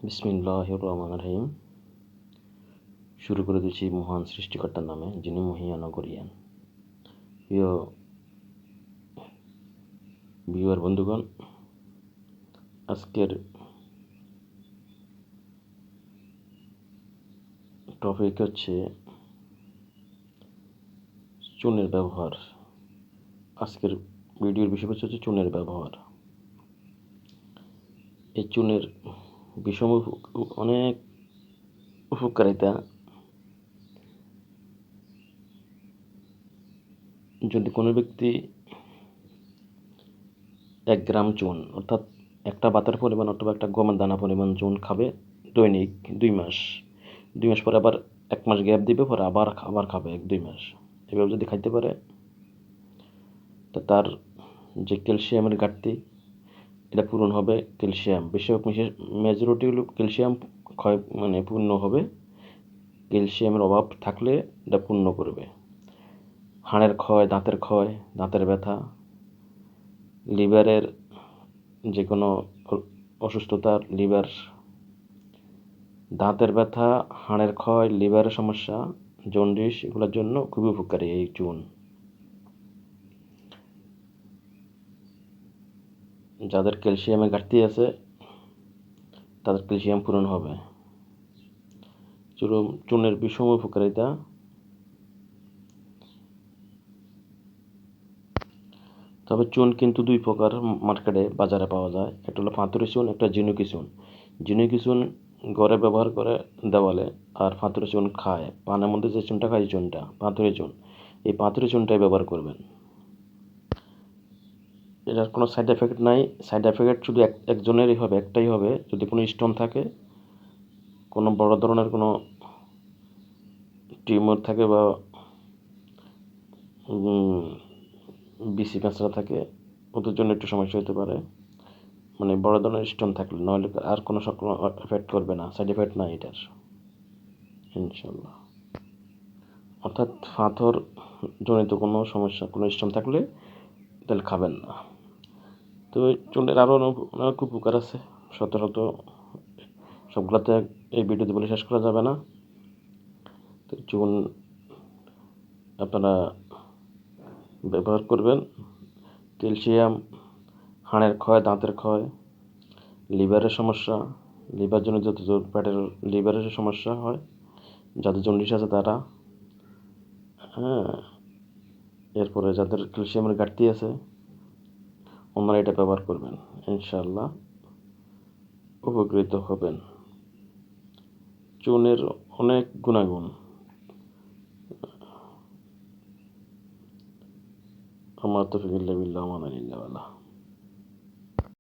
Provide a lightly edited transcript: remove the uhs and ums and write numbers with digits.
বিসমিল্লাহির রহমানির রহিম। শুরু করে দিচ্ছি মহান সৃষ্টিকর্তার নামে, যিনি মহিয়ান অগরিয়ান। প্রিয় ভিউয়ার বন্ধুগণ, আজকের টপিক হচ্ছে চুনের ব্যবহার। আজকের ভিডিওর বিষয়বস্তু হচ্ছে চুনের ব্যবহার। এই চুনের বিষম অনেক উপকারিতা। যদি কোনো ব্যক্তি 1 গ্রাম চুন, অর্থাৎ একটা বাতের পরিমাণ অথবা একটা গমের দানা পরিমাণ চুন খাবে দৈনিক 2 মাস, 2 মাস পরে আবার 1 মাস গ্যাপ দিবে, পরে আবার খাবে 1-2 মাস, এভাবে যদি খাইতে পারে, তো তার যে ক্যালসিয়ামের ঘাটতি এটা পূরণ হবে। ক্যালসিয়াম বেশিরভাগ মেজরিটি হলো ক্যালসিয়াম পূর্ণ হবে। ক্যালসিয়ামের অভাব থাকলে এটা পূর্ণ করবে। হাড়ের ক্ষয়, দাঁতের ক্ষয়, দাঁতের ব্যথা, লিভারের যে কোনো অসুস্থতা, লিভার, দাঁতের ব্যথা, হাড়ের ক্ষয়, লিভারের সমস্যা, জন্ডিস, এগুলোর জন্য খুবই উপকারী এই চুন। যাদের ক্যালসিয়ামের ঘাটতি আছে তাদের ক্যালসিয়াম পূরণ হবে। চুনের বিষম উপকারিতা। তবে চুন কিন্তু 2 প্রকার মার্কেটে বাজারে পাওয়া যায়। একটা হলো পাথুরে চুন, একটা ঝিনুকি চুন। ঝিনুকি চুন ঘরে ব্যবহার করে দেওয়ালে, আর পাথুরে চুন খায়। পানের মধ্যে যে চুনটা খায় এই চুনটা পাথুরে চুন। এই পাথুরে চুনটাই ব্যবহার করবেন। এটার কোনো সাইড এফেক্ট নাই। সাইড এফেক্ট শুধু একজনেরই হবে, একটাই হবে, যদি কোনো স্টোন থাকে, কোনো বড় ধরনের কোনো টিউমার থাকে বা বিসি প্যাঁচড়া থাকে, ওদের জন্য একটু সমস্যা হতে পারে। বড় ধরনের স্টোন থাকলে, নাহলে আর কোনো এফেক্ট করবে না, সাইড এফেক্ট নাই এটার, ইনশাল্লাহ। অর্থাৎ পাথর জনিত কোনো সমস্যা, কোনো স্টোন থাকলে তাহলে খাবেন না। তো চুনের আরও অনেক উপকার আছে, শত সবগুলোতে এই ভিডিওতে বলে শেষ করা যাবে না। তো চুন আপনারা ব্যবহার করবেন। ক্যালসিয়াম, হাড়ের ক্ষয়, দাঁতের ক্ষয়, লিভারের সমস্যা, লিভার জন্য যত পেটের লিভারের সমস্যা হয়, যাদের জন্ডিস আছে তারা, এরপরে যাদের ক্যালসিয়ামের ঘাটতি আছে, ওনারা এটা ব্যবহার করবেন, ইনশাআল্লাহ উপকৃত হবেন। চুনের অনেক গুণাগুণ। আমার তৌফিক ইল্লা বিল্লাহ, ওয়া মা ইল্লা বিল্লাহ।